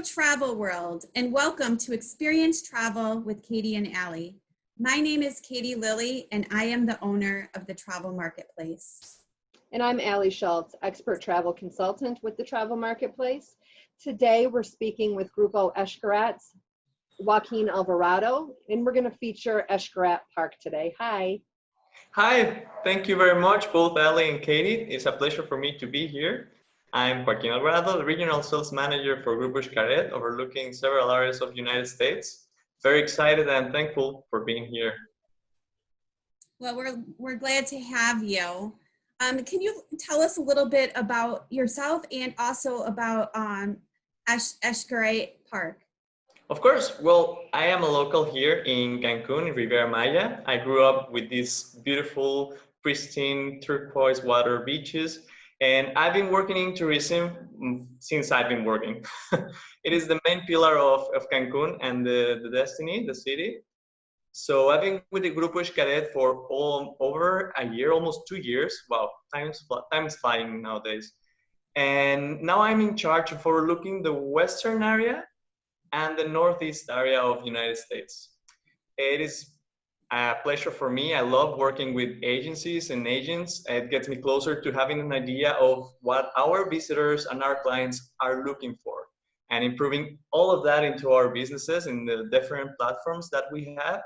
travel world, and welcome to Experience Travel with Katie and Allie. My name is Katie Lilly, and I am the owner of the Travel Marketplace. And I'm Allie Schultz, expert travel consultant with the Travel Marketplace. Today, we're speaking with Grupo Xcaret's Joaquin Alvarado, and we're going to feature Xcaret Park today. Hi. Hi, thank you very much, both Allie and Katie. It's a pleasure for me to be here. I'm Joaquin Alvarado, the Regional Sales Manager for Grupo Xcaret, overlooking several areas of the United States. Very excited and thankful for being here. Well, we're glad to have you. Can you tell us a little bit about yourself and also about Xcaret Park? Of course. Well, I am a local here in Cancun, in Riviera Maya. I grew up with these beautiful, pristine, turquoise water beaches, and I've been working in tourism since I've been working. It is the main pillar of Cancun and the destiny, the city. So I've been with the Grupo Xcaret for over a year, almost 2 years. Wow, time's flying nowadays. And now I'm in charge of overlooking the western area and the northeast area of the United States. It is a pleasure for me. I love working with agencies and agents. It gets me closer to having an idea of what our visitors and our clients are looking for and improving all of that into our businesses in the different platforms that we have.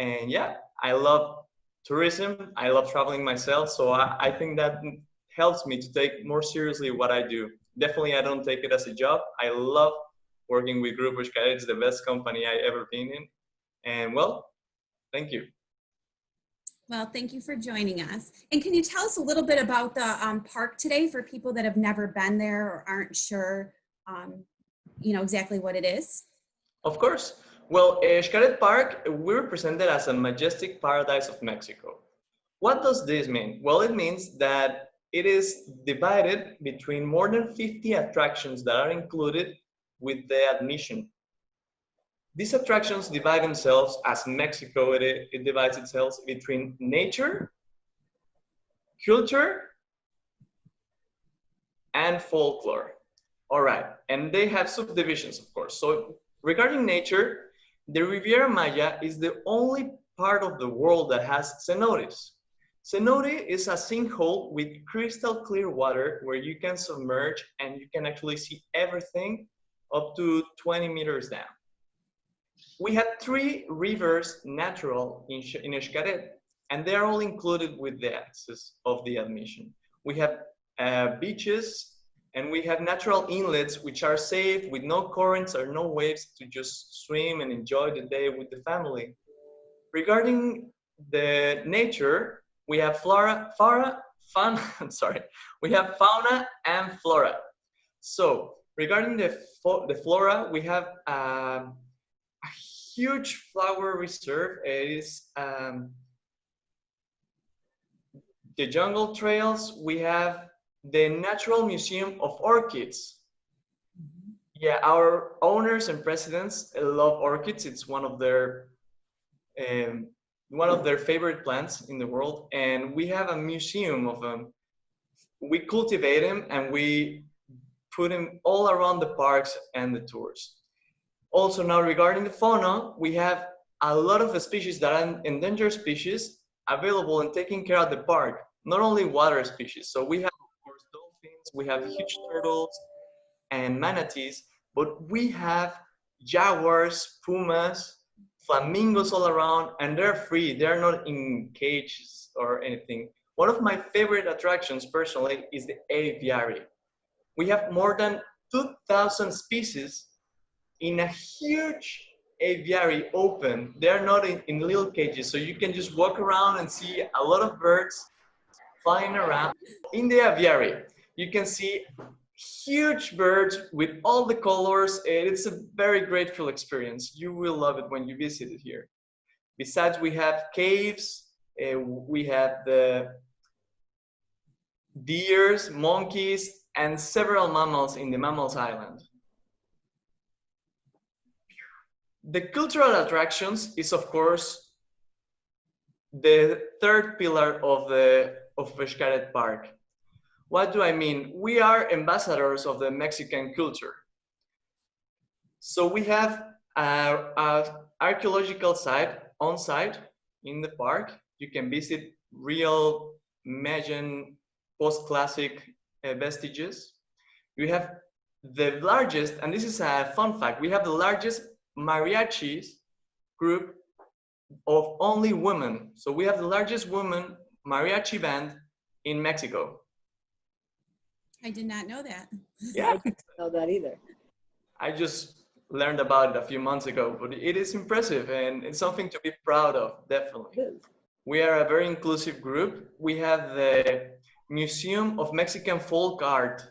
And yeah, I love tourism. I love traveling myself. So I think that helps me to take more seriously what I do. Definitely, I don't take it as a job. I love working with Grupo Xcaret. It's the best company I ever been in. And well, thank you. Well, thank you for joining us. And can you tell us a little bit about the park today for people that have never been there or aren't sure, exactly what it is? Of course. Well, Xcaret Park, we're presented as a majestic paradise of Mexico. What does this mean? Well, it means that it is divided between more than 50 attractions that are included with the admission. These attractions divide themselves, as Mexico, it divides itself between nature, culture, and folklore. All right, and they have subdivisions, of course. So regarding nature, the Riviera Maya is the only part of the world that has cenotes. Cenote is a sinkhole with crystal clear water where you can submerge and you can actually see everything up to 20 meters down. We have 3 rivers natural in Xcaret, and they are all included with the access of the admission. We have beaches, and we have natural inlets which are safe with no currents or no waves to just swim and enjoy the day with the family. Regarding the nature, we have we have fauna and flora. So regarding the flora, we have a huge flower reserve. It is the jungle trails. We have the Natural Museum of Orchids. Yeah, our owners and presidents love orchids. It's one of their favorite plants in the world, and we have a museum of them. We cultivate them and we put them all around the parks and the tours. Also, now regarding the fauna, we have a lot of species that are endangered species available and taken care of the park. Not only water species. So we have, of course, dolphins, we have huge turtles and manatees, but we have jaguars, pumas, flamingos all around, and they're free. They're not in cages or anything. One of my favorite attractions personally is the aviary. We have more than 2,000 species in a huge aviary open. They're not in little cages, so you can just walk around and see a lot of birds flying around. In the aviary, you can see huge birds with all the colors. It's a very grateful experience. You will love it when you visit it here. Besides, we have caves, we have the deers, monkeys, and several mammals in the Mammals Island. The cultural attractions is, of course, the third pillar of Xcaret Park. What do I mean? We are ambassadors of the Mexican culture. So we have a archaeological site on site in the park. You can visit real Mayan post-classic vestiges. We have the largest, and this is a fun fact, we have the largest mariachis group of only women. So we have the largest women mariachi band in Mexico. I did not know that. Yeah, I didn't know that either. I just learned about it a few months ago, but it is impressive and it's something to be proud of, definitely. It is. We are a very inclusive group. We have the Museum of Mexican Folk Art,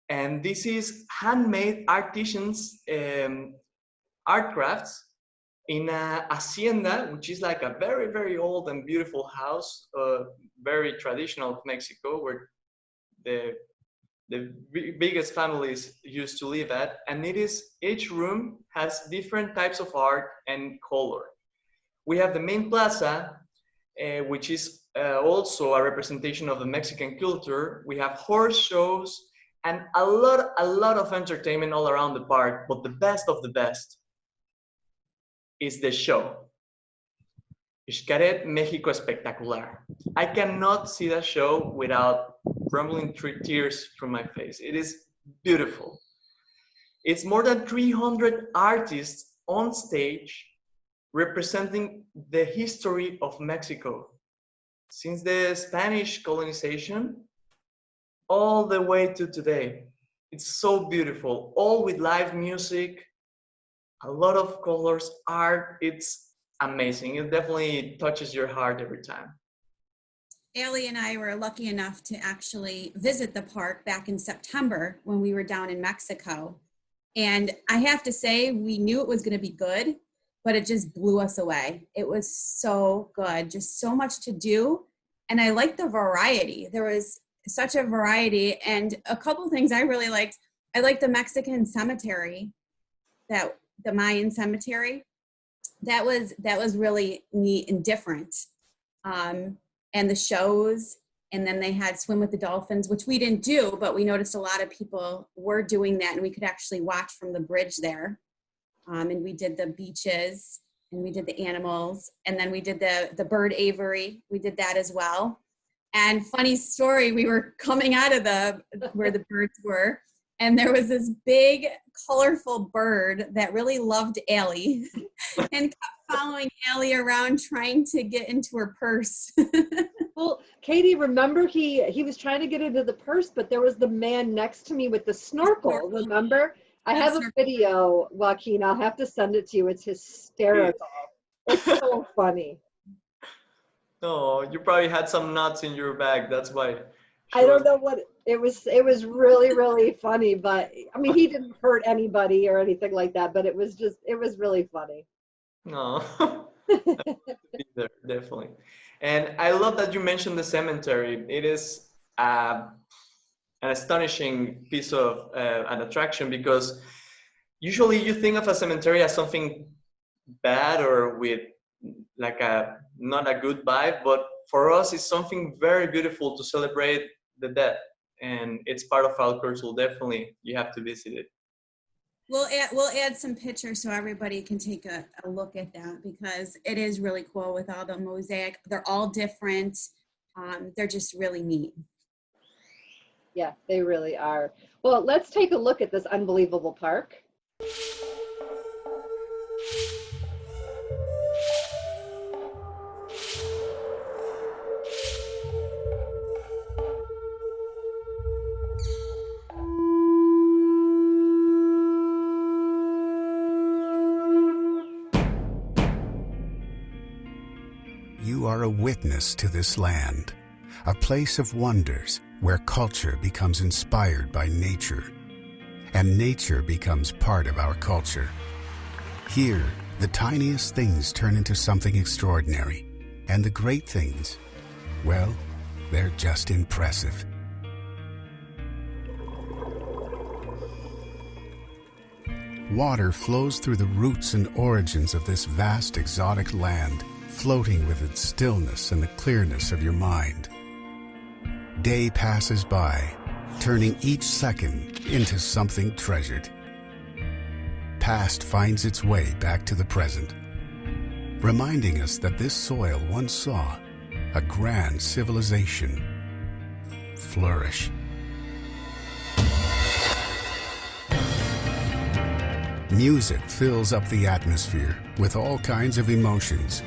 and this is handmade artisans art crafts in a hacienda, which is like a very, very old and beautiful house, very traditional of Mexico, where the biggest families used to live at. And it is, each room has different types of art and color. We have the main plaza, which is also a representation of the Mexican culture. We have horse shows and a lot of entertainment all around the park, but the best of the best is the show. Xcaret México Espectacular. I cannot see that show without rumbling tears from my face. It is beautiful. It's more than 300 artists on stage representing the history of Mexico since the Spanish colonization all the way to today. It's so beautiful, all with live music, a lot of colors, art. It's amazing. It definitely touches your heart every time. Allie and I were lucky enough to actually visit the park back in September when we were down in Mexico. And I have to say, we knew it was going to be good, but it just blew us away. It was so good, just so much to do. And I liked the variety. There was such a variety. And a couple things I really liked. I liked the Mexican cemetery, the Mayan cemetery. That was really neat and different. And the shows, and then they had Swim with the Dolphins, which we didn't do, but we noticed a lot of people were doing that, and we could actually watch from the bridge there. And we did the beaches, and we did the animals, and then we did the bird aviary. We did that as well. And funny story, we were coming out of where the birds were, and there was this big, colorful bird that really loved Allie and kept following Allie around trying to get into her purse. Well, Katie, remember he was trying to get into the purse, but there was the man next to me with the snorkel, remember? I have a video, Joaquin. I'll have to send it to you. It's hysterical. It's so funny. Oh, you probably had some nuts in your bag. That's why. I don't know what it was. It was really, really funny. But I mean, he didn't hurt anybody or anything like that. But it was really funny. No, be there, definitely. And I love that you mentioned the cemetery. It is an astonishing piece of an attraction, because usually you think of a cemetery as something bad or with like not a good vibe, but for us it's something very beautiful to celebrate the dead, and it's part of our culture. Definitely, you have to visit it. We'll add some pictures so everybody can take a look at that, because it is really cool with all the mosaic. They're all different. They're just really neat. Yeah, they really are. Well, let's take a look at this unbelievable park. You are a witness to this land, a place of wonders where culture becomes inspired by nature, and nature becomes part of our culture. Here, the tiniest things turn into something extraordinary, and the great things, well, they're just impressive. Water flows through the roots and origins of this vast exotic land, floating with its stillness and the clearness of your mind. Day passes by, turning each second into something treasured. past finds its way back to the present, reminding us that this soil once saw a grand civilization flourish. Music fills up the atmosphere with all kinds of emotions,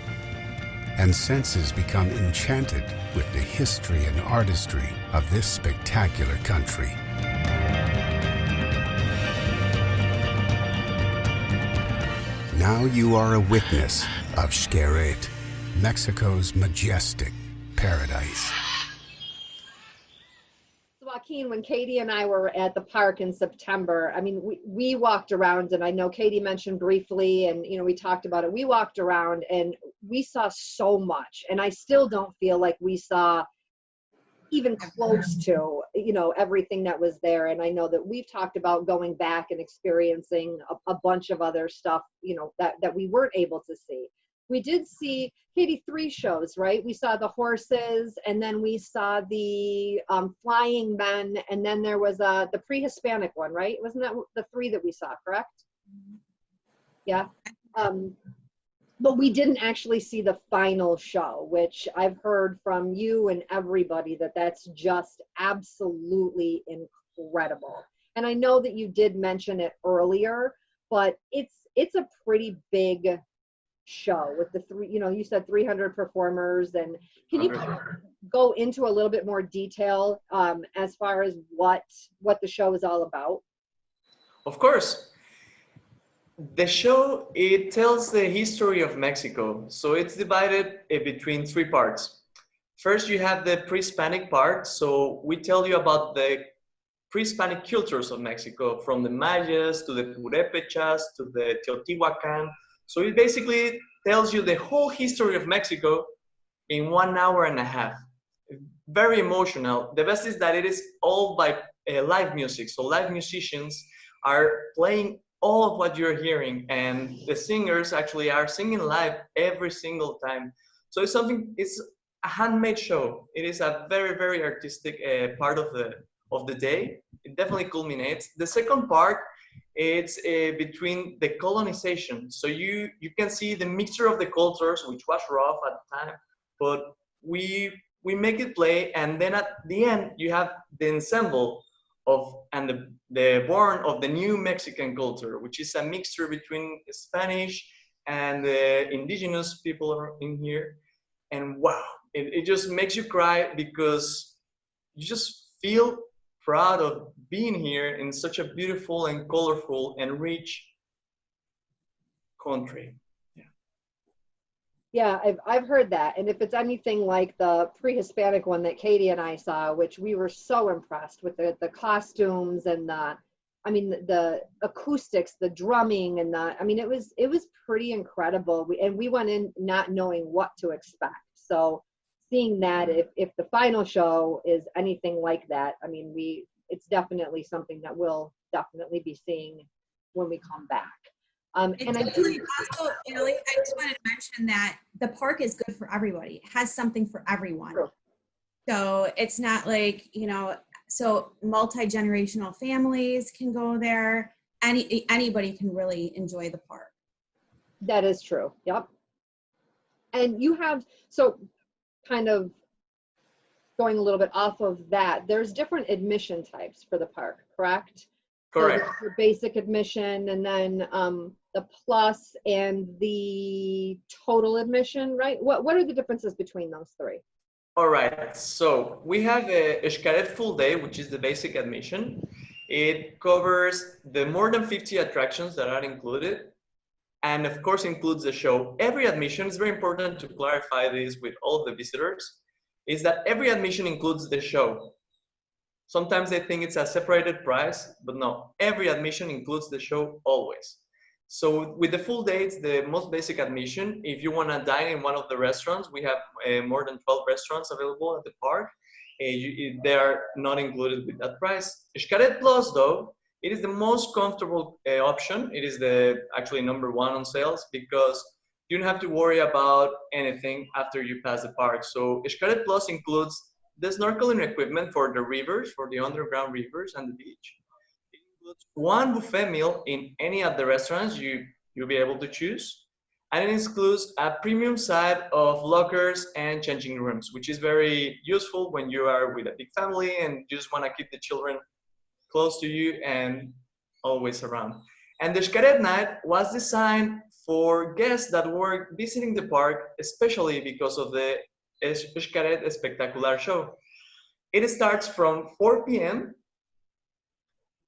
and senses become enchanted with the history and artistry of this spectacular country. Now you are a witness of Xcaret, Mexico's majestic paradise. Joaquin, when Katie and I were at the park in September, I mean, we walked around, and I know Katie mentioned briefly, and, you know, we talked about it. We walked around and we saw so much, and I still don't feel like we saw even close to, you know, everything that was there. And I know that we've talked about going back and experiencing a bunch of other stuff, you know, that we weren't able to see. We did see, Katie, 3 shows, right? We saw the horses, and then we saw the flying men, and then there was the pre-Hispanic one, right? Wasn't that the 3 that we saw, correct? Yeah. But we didn't actually see the final show, which I've heard from you and everybody that's just absolutely incredible. And I know that you did mention it earlier, but it's a pretty big show with the 3, you know, you said 300 performers. And can you go into a little bit more detail as far as what the show is all about? Of course. The show, it tells the history of Mexico. So it's divided between 3 parts. First, you have the pre-Hispanic part. So we tell you about the pre-Hispanic cultures of Mexico, from the Mayas to the Purépechas to the Teotihuacan. So it basically tells you the whole history of Mexico in 1.5 hours. Very emotional. The best is that it is all by live music. So live musicians are playing all of what you're hearing, and the singers actually are singing live every single time. So it's a handmade show. It is a very, very artistic part of the day. It definitely culminates. The second part, it's between the colonization. So you can see the mixture of the cultures, which was rough at the time, but we make it play, and then at the end you have the ensemble and the born of the new Mexican culture, which is a mixture between Spanish and the indigenous people in here. And wow, it just makes you cry, because you just feel proud of being here in such a beautiful and colorful and rich country. Yeah, I've heard that. And if it's anything like the pre-Hispanic one that Katie and I saw, which we were so impressed with the costumes and the acoustics, the drumming, and it was pretty incredible. We went in not knowing what to expect. So seeing that, if the final show is anything like that, it's definitely something that we'll definitely be seeing when we come back. Also, Allie, I just wanted to mention that the park is good for everybody. It has something for everyone. True. So it's not like, so multi-generational families can go there. Anybody can really enjoy the park. That is true. Yep. And you have, so kind of going a little bit off of that, there's different admission types for the park, correct? Correct. So the basic admission, and then the plus and the total admission, right? What are the differences between those 3? All right, so we have a Xcaret full day, which is the basic admission. It covers the more than 50 attractions that are included, and of course includes the show. Every admission, is very important to clarify this with all the visitors, is that every admission includes the show. Sometimes they think it's a separated price, but no, every admission includes the show always. So with the full day, it's the most basic admission. If you want to dine in one of the restaurants, we have more than 12 restaurants available at the park. They are not included with that price. Xcaret Plus, though, it is the most comfortable option. It is actually number 1 on sales, because you don't have to worry about anything after you pass the park. So Xcaret Plus includes the snorkeling equipment for the rivers, for the underground rivers and the beach. It includes one buffet meal in any of the restaurants you'll be able to choose. And it includes a premium side of lockers and changing rooms, which is very useful when you are with a big family and you just want to keep the children close to you and always around. And the Xcaret night was designed for guests that were visiting the park, especially because of the Xcaret Spectacular show. It starts from 4 p.m.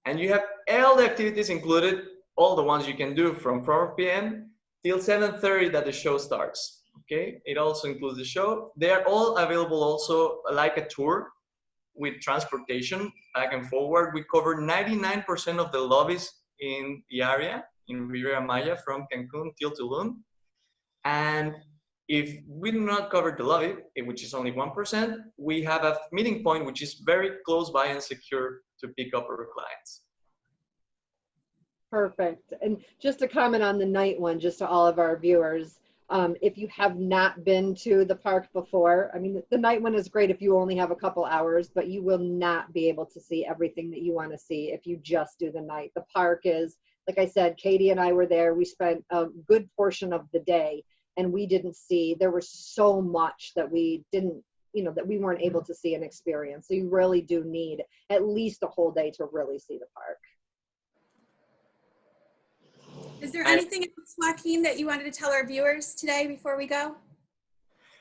and you have all the activities included, all the ones you can do from 4 p.m. till 7:30 that the show starts. Okay, it also includes the show. They are all available also like a tour with transportation back and forward. We cover 99% of the lobbies in the area in Riviera Maya from Cancun till Tulum. And if we do not cover the lobby, which is only 1%, we have a meeting point which is very close by and secure to pick up our clients. Perfect. And just to comment on the night one, just to all of our viewers, if you have not been to the park before, I mean, the night one is great if you only have a couple hours, but you will not be able to see everything that you want to see if you just do the night. The park is, like I said, Katie and I were there. We spent a good portion of the day and we didn't see, there was so much that we didn't, that we weren't able to see and experience. So you really do need at least a whole day to really see the park. Is there anything else, Joaquin, that you wanted to tell our viewers today before we go?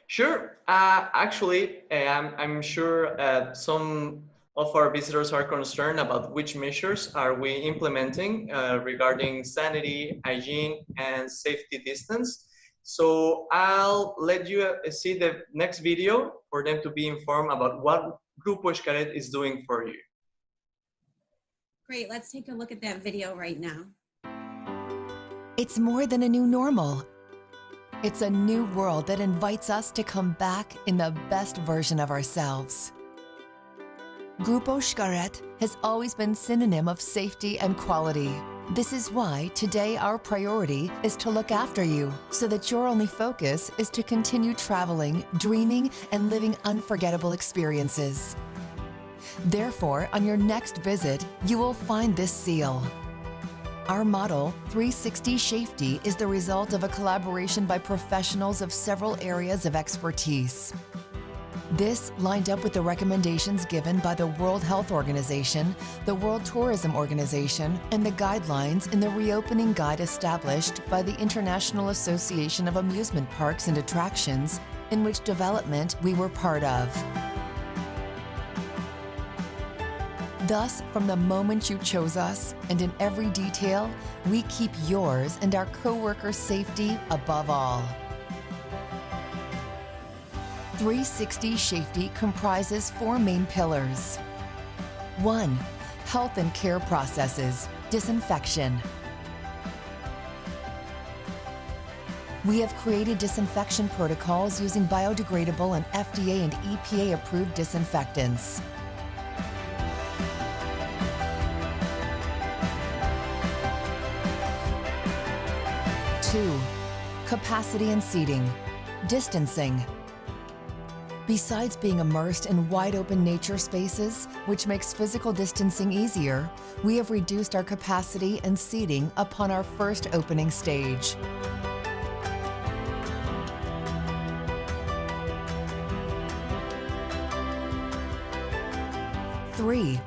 Sure. Actually, I'm sure some of our visitors are concerned about which measures are we implementing regarding sanity, hygiene, and safety distance. So I'll let you see the next video for them to be informed about what Grupo Xcaret is doing for you. Great, let's take a look at that video right now. It's more than a new normal. It's a new world that invites us to come back in the best version of ourselves. Grupo Xcaret has always been synonym of safety and quality. This is why today our priority is to look after you so that your only focus is to continue traveling, dreaming, and living unforgettable experiences. Therefore, on your next visit, you will find this seal. Our motto, 360 Safety, is the result of a collaboration by professionals of several areas of expertise. This lined up with the recommendations given by the World Health Organization, the World Tourism Organization, and the guidelines in the reopening guide established by the International Association of Amusement Parks and Attractions, in which development we were part of. Thus, from the moment you chose us, and in every detail, we keep yours and our co-workers' safety above all. 360 Safety comprises 4 main pillars. 1. Health and care processes, disinfection. We have created disinfection protocols using biodegradable and FDA and EPA approved disinfectants. 2. Capacity and seating, distancing. Besides being immersed in wide-open nature spaces, which makes physical distancing easier, we have reduced our capacity and seating upon our first opening stage. 3.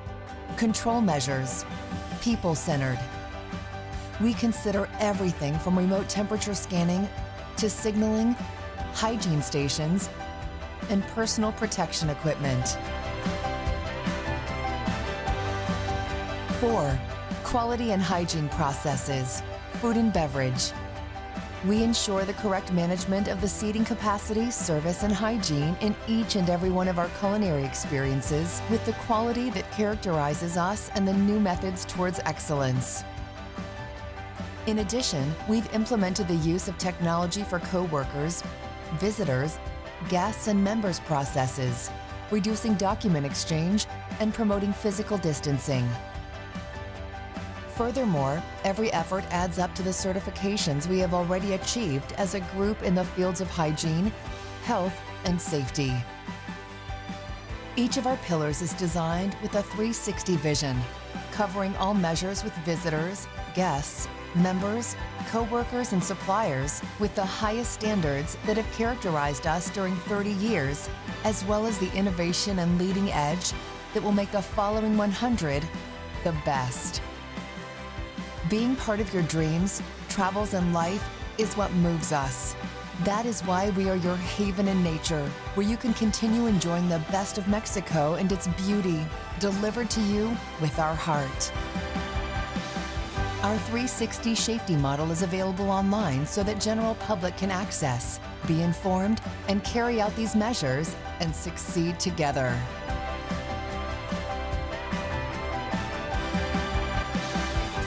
Control measures, people-centered. We consider everything from remote temperature scanning to signaling, hygiene stations, and personal protection equipment. 4. Quality and hygiene processes, food and beverage. We ensure the correct management of the seating capacity, service, and hygiene in each and every one of our culinary experiences with the quality that characterizes us and the new methods towards excellence. In addition, we've implemented the use of technology for co-workers, visitors, guests, and members processes, reducing document exchange and promoting physical distancing. Furthermore, every effort adds up to the certifications we have already achieved as a group in the fields of hygiene, health, and safety. Each of our pillars is designed with a 360 vision, covering all measures with visitors, guests, members, co-workers, and suppliers with the highest standards that have characterized us during 30 years, as well as the innovation and leading edge that will make the following 100 the best. Being part of your dreams, travels, and life is what moves us. That is why we are your haven in nature, where you can continue enjoying the best of Mexico and its beauty, delivered to you with our heart. Our 360 safety model is available online so that general public can access, be informed, and carry out these measures and succeed together.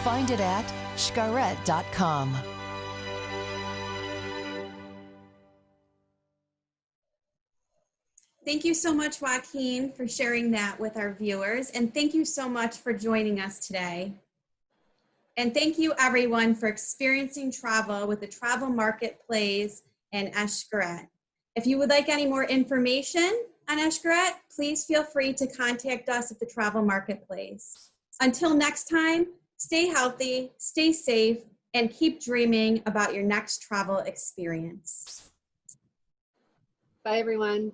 Find it at Xcaret.com. Thank you so much, Joaquin, for sharing that with our viewers. And thank you so much for joining us today. And thank you, everyone, for experiencing travel with the Travel Marketplace and Xcaret. If you would like any more information on Xcaret, please feel free to contact us at the Travel Marketplace. Until next time, stay healthy, stay safe, and keep dreaming about your next travel experience. Bye, everyone.